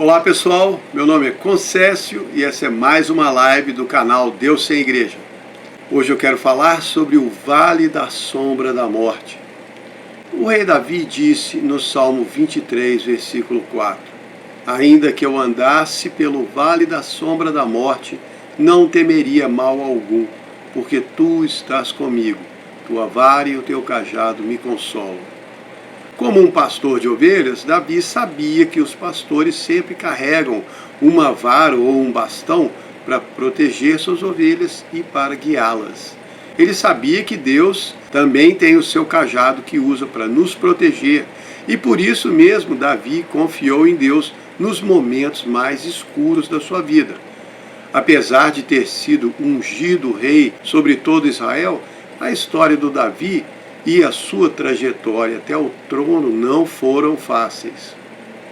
Olá pessoal, meu nome é Concécio e essa é mais uma live do canal Deus Sem Igreja. Hoje eu quero falar sobre o Vale da Sombra da Morte. O rei Davi disse no Salmo 23, versículo 4: Ainda que eu andasse pelo vale da sombra da morte, não temeria mal algum, porque tu estás comigo, tua vara e o teu cajado me consolam. Como um pastor de ovelhas, Davi sabia que os pastores sempre carregam uma vara ou um bastão para proteger suas ovelhas e para guiá-las. Ele sabia que Deus também tem o seu cajado que usa para nos proteger, e por isso mesmo Davi confiou em Deus nos momentos mais escuros da sua vida. Apesar de ter sido ungido rei sobre todo Israel, a história do Davi e a sua trajetória até o trono não foram fáceis.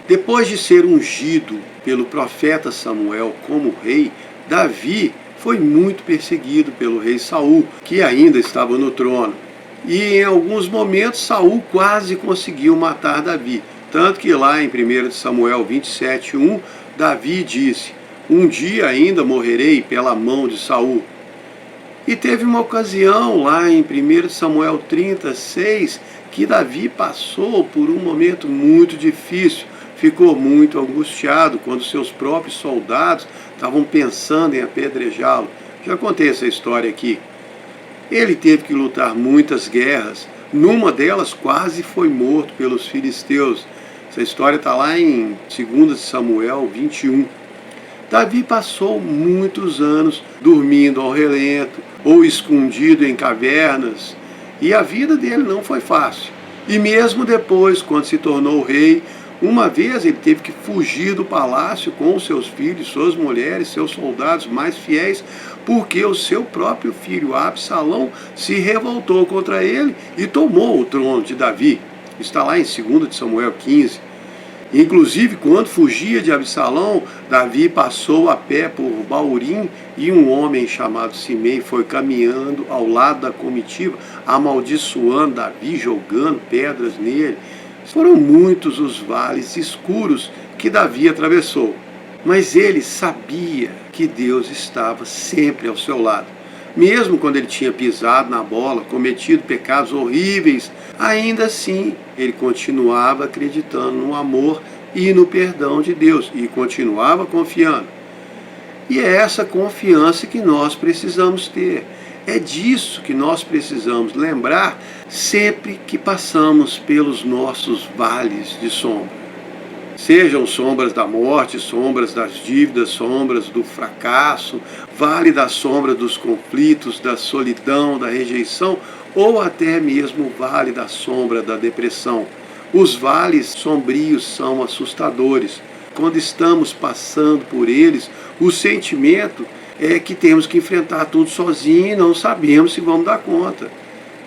Depois de ser ungido pelo profeta Samuel como rei, Davi foi muito perseguido pelo rei Saul, que ainda estava no trono. E em alguns momentos Saul quase conseguiu matar Davi. Tanto que lá em 1 Samuel 27:1, Davi disse: Um dia ainda morrerei pela mão de Saul. E teve uma ocasião lá em 1 Samuel 36 que Davi passou por um momento muito difícil, ficou muito angustiado quando seus próprios soldados estavam pensando em apedrejá-lo. Já contei essa história aqui. Ele teve que lutar muitas guerras, numa delas quase foi morto pelos filisteus. Essa história está lá em 2 Samuel 21. Davi passou muitos anos dormindo ao relento ou escondido em cavernas, e a vida dele não foi fácil. E mesmo depois, quando se tornou rei, uma vez ele teve que fugir do palácio com seus filhos, suas mulheres, seus soldados mais fiéis, porque o seu próprio filho Absalão se revoltou contra ele e tomou o trono de Davi. Está lá em 2 Samuel 15. Inclusive, quando fugia de Absalão, Davi passou a pé por Baurim e um homem chamado Simei foi caminhando ao lado da comitiva, amaldiçoando Davi, jogando pedras nele. Foram muitos os vales escuros que Davi atravessou, mas ele sabia que Deus estava sempre ao seu lado. Mesmo quando ele tinha pisado na bola, cometido pecados horríveis, ainda assim ele continuava acreditando no amor e no perdão de Deus e continuava confiando. E é essa confiança que nós precisamos ter. É disso que nós precisamos lembrar sempre que passamos pelos nossos vales de sombra. Sejam sombras da morte, sombras das dívidas, sombras do fracasso, vale da sombra dos conflitos, da solidão, da rejeição, ou até mesmo o vale da sombra da depressão. Os vales sombrios são assustadores. Quando estamos passando por eles, o sentimento é que temos que enfrentar tudo sozinho e não sabemos se vamos dar conta.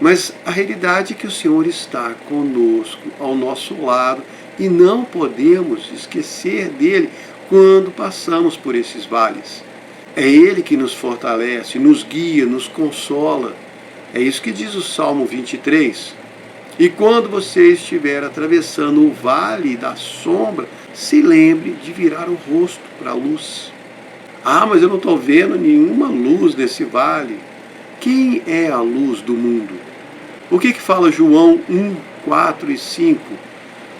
Mas a realidade é que o Senhor está conosco, ao nosso lado, e não podemos esquecer dele quando passamos por esses vales. É ele que nos fortalece, nos guia, nos consola. É isso que diz o Salmo 23. E quando você estiver atravessando o vale da sombra, se lembre de virar o rosto para a luz. Ah, mas eu não estou vendo nenhuma luz nesse vale. Quem é a luz do mundo? O que fala João 1, 4 e 5?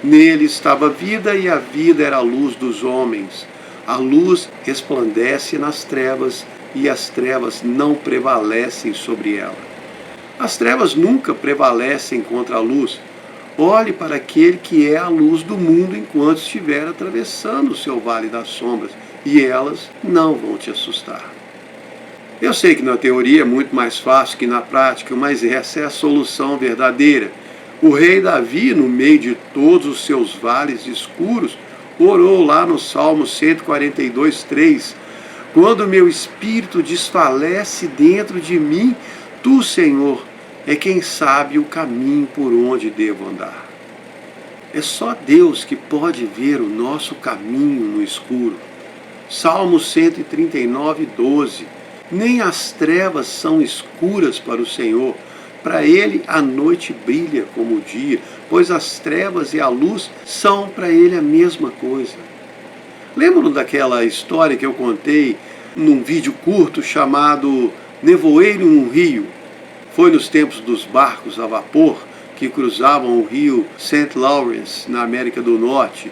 Nele estava a vida e a vida era a luz dos homens. A luz resplandece nas trevas e as trevas não prevalecem sobre ela. As trevas nunca prevalecem contra a luz. Olhe para aquele que é a luz do mundo enquanto estiver atravessando o seu vale das sombras e elas não vão te assustar. Eu sei que na teoria é muito mais fácil que na prática, mas essa é a solução verdadeira. O rei Davi, no meio de todos os seus vales escuros, orou lá no Salmo 142:3. Quando meu espírito desfalece dentro de mim, tu, Senhor, é quem sabe o caminho por onde devo andar. É só Deus que pode ver o nosso caminho no escuro. Salmo 139:12. Nem as trevas são escuras para o Senhor. Para ele a noite brilha como o dia, pois as trevas e a luz são para ele a mesma coisa. Lembram daquela história que eu contei num vídeo curto chamado Nevoeiro no Rio? Foi nos tempos dos barcos a vapor que cruzavam o rio St. Lawrence, na América do Norte.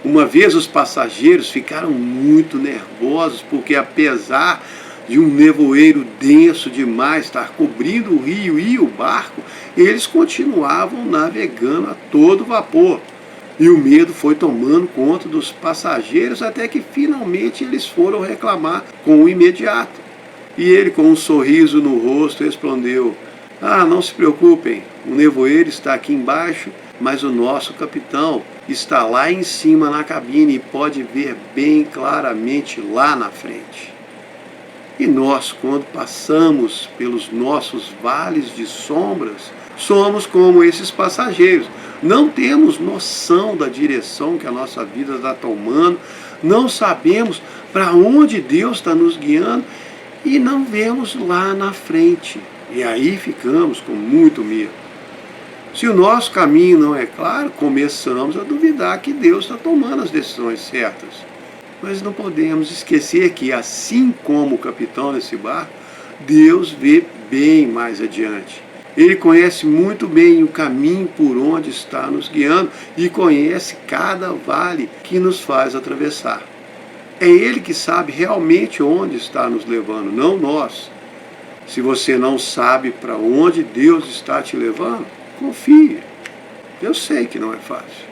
Uma vez os passageiros ficaram muito nervosos porque, apesar de um nevoeiro denso demais estar cobrindo o rio e o barco, eles continuavam navegando a todo vapor. E o medo foi tomando conta dos passageiros até que finalmente eles foram reclamar com o imediato. E ele, com um sorriso no rosto, respondeu: não se preocupem, o nevoeiro está aqui embaixo, mas o nosso capitão está lá em cima na cabine e pode ver bem claramente lá na frente. E nós, quando passamos pelos nossos vales de sombras, somos como esses passageiros. Não temos noção da direção que a nossa vida está tomando, não sabemos para onde Deus está nos guiando e não vemos lá na frente. E aí ficamos com muito medo. Se o nosso caminho não é claro, começamos a duvidar que Deus está tomando as decisões certas. Mas não podemos esquecer que, assim como o capitão desse barco, Deus vê bem mais adiante. Ele conhece muito bem o caminho por onde está nos guiando e conhece cada vale que nos faz atravessar. É Ele que sabe realmente onde está nos levando, não nós. Se você não sabe para onde Deus está te levando, confie. Eu sei que não é fácil.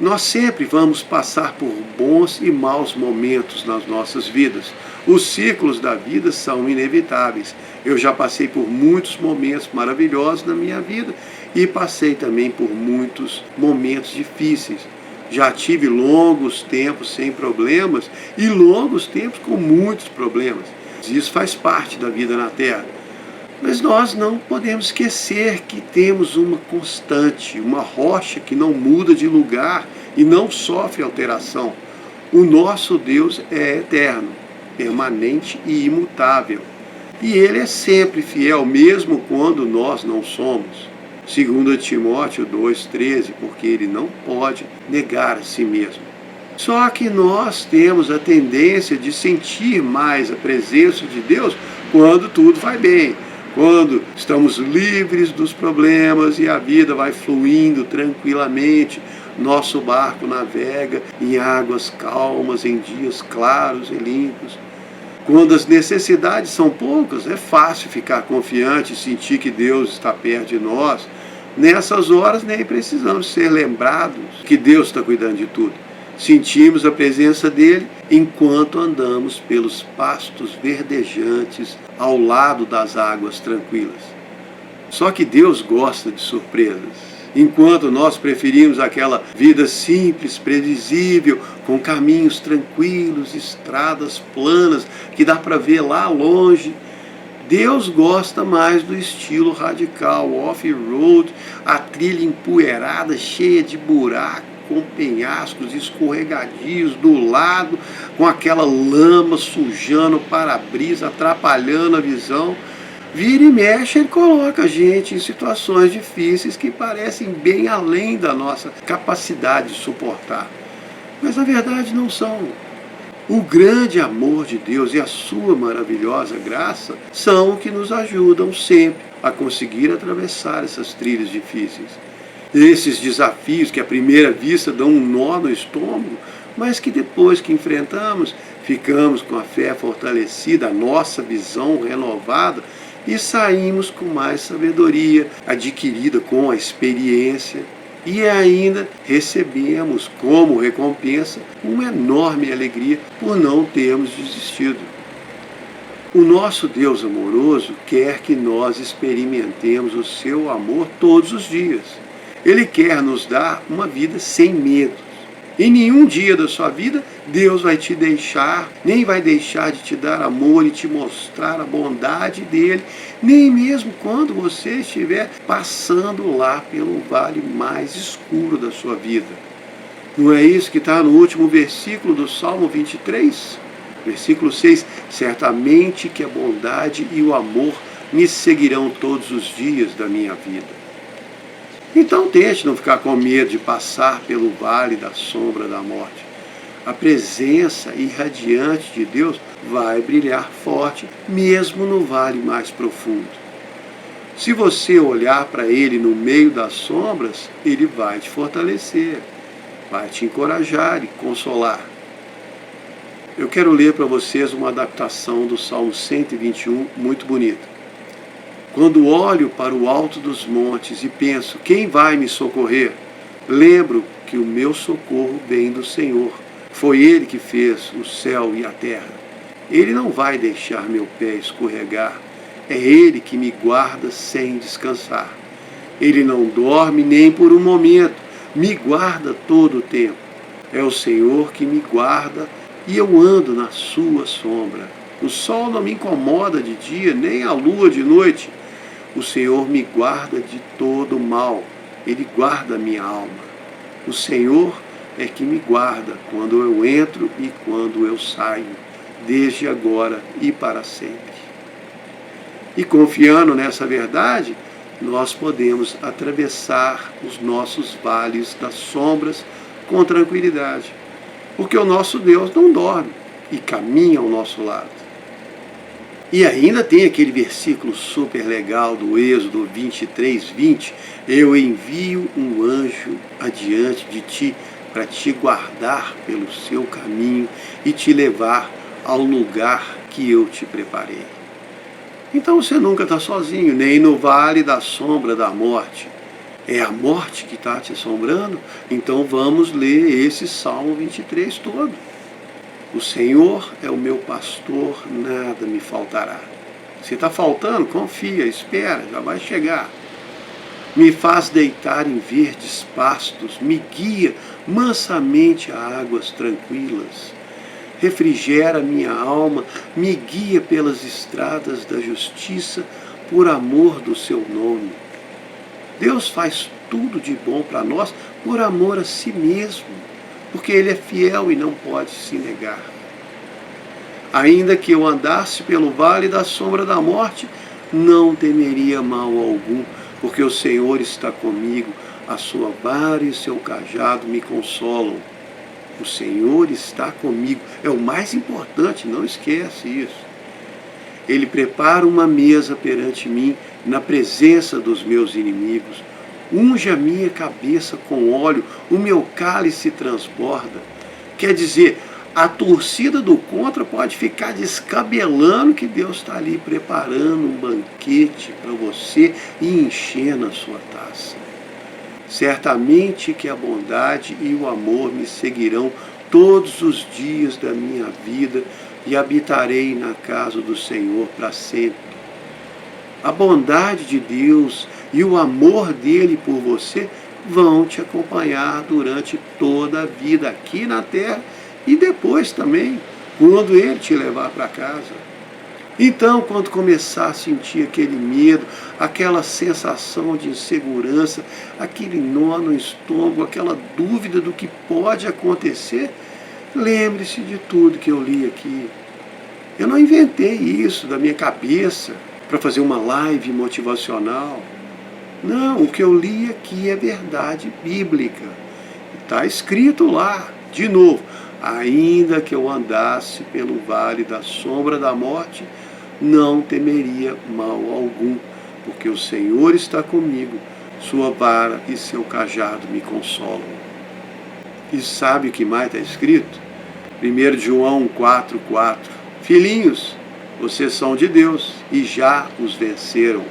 Nós sempre vamos passar por bons e maus momentos nas nossas vidas. Os ciclos da vida são inevitáveis. Eu já passei por muitos momentos maravilhosos na minha vida e passei também por muitos momentos difíceis. Já tive longos tempos sem problemas e longos tempos com muitos problemas. Isso faz parte da vida na Terra. Mas nós não podemos esquecer que temos uma constante, uma rocha que não muda de lugar e não sofre alteração. O nosso Deus é eterno, permanente e imutável. E Ele é sempre fiel, mesmo quando nós não somos. 2 Timóteo 2,13, porque Ele não pode negar a si mesmo. Só que nós temos a tendência de sentir mais a presença de Deus quando tudo vai bem, quando estamos livres dos problemas e a vida vai fluindo tranquilamente. Nosso barco navega em águas calmas, em dias claros e limpos. Quando as necessidades são poucas, é fácil ficar confiante e sentir que Deus está perto de nós. Nessas horas nem precisamos ser lembrados que Deus está cuidando de tudo. Sentimos a presença dele enquanto andamos pelos pastos verdejantes ao lado das águas tranquilas. Só que Deus gosta de surpresas. Enquanto nós preferimos aquela vida simples, previsível, com caminhos tranquilos, estradas planas, que dá para ver lá longe, Deus gosta mais do estilo radical, off-road, a trilha empoeirada, cheia de buracos, com penhascos escorregadios do lado, com aquela lama sujando o para-brisa, atrapalhando a visão. Vira e mexe, Ele coloca a gente em situações difíceis que parecem bem além da nossa capacidade de suportar. Mas na verdade não são. O grande amor de Deus e a sua maravilhosa graça são o que nos ajudam sempre a conseguir atravessar essas trilhas difíceis. Esses desafios que à primeira vista dão um nó no estômago, mas que depois que enfrentamos, ficamos com a fé fortalecida, a nossa visão renovada e saímos com mais sabedoria, adquirida com a experiência. E ainda recebemos como recompensa uma enorme alegria por não termos desistido. O nosso Deus amoroso quer que nós experimentemos o seu amor todos os dias. Ele quer nos dar uma vida sem medos. Em nenhum dia da sua vida, Deus vai te deixar, nem vai deixar de te dar amor e te mostrar a bondade dele, nem mesmo quando você estiver passando lá pelo vale mais escuro da sua vida. Não é isso que está no último versículo do Salmo 23? Versículo 6, certamente que a bondade e o amor me seguirão todos os dias da minha vida. Então tente não ficar com medo de passar pelo vale da sombra da morte. A presença irradiante de Deus vai brilhar forte, mesmo no vale mais profundo. Se você olhar para Ele no meio das sombras, Ele vai te fortalecer, vai te encorajar e consolar. Eu quero ler para vocês uma adaptação do Salmo 121, muito bonita. Quando olho para o alto dos montes e penso, quem vai me socorrer? Lembro que o meu socorro vem do Senhor. Foi Ele que fez o céu e a terra. Ele não vai deixar meu pé escorregar. É Ele que me guarda sem descansar. Ele não dorme nem por um momento, me guarda todo o tempo. É o Senhor que me guarda e eu ando na sua sombra. O sol não me incomoda de dia, nem a lua de noite. O Senhor me guarda de todo mal. Ele guarda a minha alma. O Senhor é que me guarda quando eu entro e quando eu saio, desde agora e para sempre. E confiando nessa verdade, nós podemos atravessar os nossos vales das sombras com tranquilidade, porque o nosso Deus não dorme e caminha ao nosso lado. E ainda tem aquele versículo super legal do Êxodo 23:20, eu envio um anjo adiante de ti para te guardar pelo seu caminho e te levar ao lugar que eu te preparei. Então você nunca está sozinho, nem no vale da sombra da morte. É a morte que está te assombrando? Então vamos ler esse Salmo 23 todo. O Senhor é o meu pastor, nada me faltará. Se está faltando, confia, espera, já vai chegar. Me faz deitar em verdes pastos, me guia mansamente a águas tranquilas. Refrigera minha alma, me guia pelas estradas da justiça, por amor do seu nome. Deus faz tudo de bom para nós por amor a si mesmo, porque Ele é fiel e não pode se negar. Ainda que eu andasse pelo vale da sombra da morte, não temeria mal algum, porque o Senhor está comigo, a sua vara e o seu cajado me consolam. O Senhor está comigo, é o mais importante, não esquece isso. Ele prepara uma mesa perante mim, na presença dos meus inimigos. Unge a minha cabeça com óleo, o meu cálice transborda. Quer dizer, a torcida do contra pode ficar descabelando que Deus está ali preparando um banquete para você e enchendo a sua taça. Certamente que a bondade e o amor me seguirão todos os dias da minha vida e habitarei na casa do Senhor para sempre. A bondade de Deus e o amor dele por você vão te acompanhar durante toda a vida aqui na terra e depois também, quando Ele te levar para casa. Então, quando começar a sentir aquele medo, aquela sensação de insegurança, aquele nó no estômago, aquela dúvida do que pode acontecer, lembre-se de tudo que eu li aqui. Eu não inventei isso da minha cabeça para fazer uma live motivacional. Não, o que eu li aqui é verdade bíblica. Está escrito lá, de novo, ainda que eu andasse pelo vale da sombra da morte, não temeria mal algum, porque o Senhor está comigo, sua vara e seu cajado me consolam. E sabe o que mais está escrito? 1 João 4,4. Filhinhos, vocês são de Deus e já os venceram,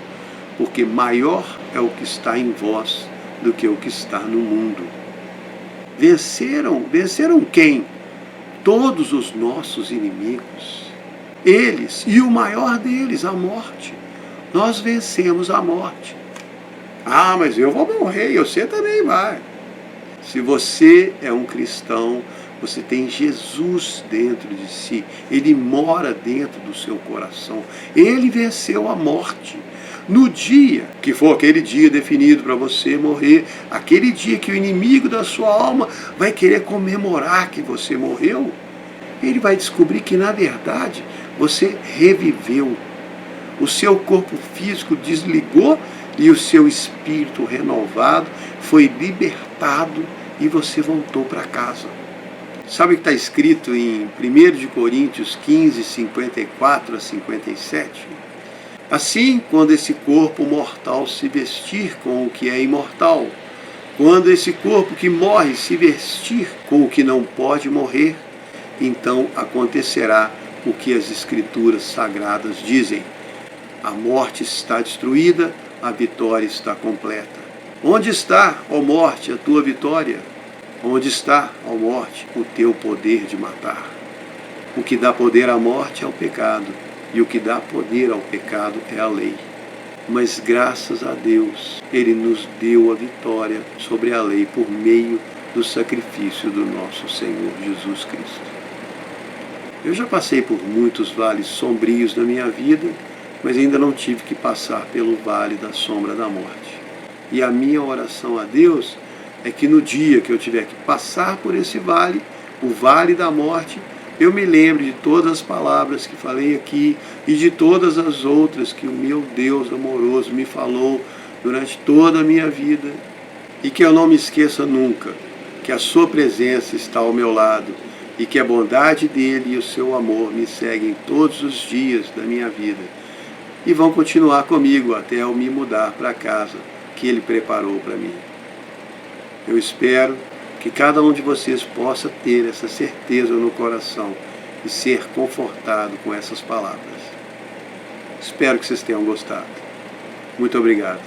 porque maior é o que está em vós do que o que está no mundo. Venceram? Venceram quem? Todos os nossos inimigos. Eles, e o maior deles, a morte. Nós vencemos a morte. Ah, mas eu vou morrer, e você também vai. Se você é um cristão, você tem Jesus dentro de si. Ele mora dentro do seu coração. Ele venceu a morte. No dia que for aquele dia definido para você morrer, aquele dia que o inimigo da sua alma vai querer comemorar que você morreu, ele vai descobrir que, na verdade, você reviveu. O seu corpo físico desligou e o seu espírito renovado foi libertado e você voltou para casa. Sabe o que está escrito em 1 de Coríntios 15, 54 a 57? Assim, quando esse corpo mortal se vestir com o que é imortal, quando esse corpo que morre se vestir com o que não pode morrer, então acontecerá o que as Escrituras Sagradas dizem: a morte está destruída, a vitória está completa. Onde está, ó morte, a tua vitória? Onde está, ó morte, o teu poder de matar? O que dá poder à morte é o pecado, e o que dá poder ao pecado é a lei. Mas graças a Deus, Ele nos deu a vitória sobre a lei por meio do sacrifício do nosso Senhor Jesus Cristo. Eu já passei por muitos vales sombrios na minha vida, mas ainda não tive que passar pelo vale da sombra da morte. E a minha oração a Deus é que no dia que eu tiver que passar por esse vale, o vale da morte, eu me lembre de todas as palavras que falei aqui e de todas as outras que o meu Deus amoroso me falou durante toda a minha vida, e que eu não me esqueça nunca que a sua presença está ao meu lado e que a bondade dele e o seu amor me seguem todos os dias da minha vida e vão continuar comigo até eu me mudar para a casa que ele preparou para mim. Eu espero que cada um de vocês possa ter essa certeza no coração e ser confortado com essas palavras. Espero que vocês tenham gostado. Muito obrigado.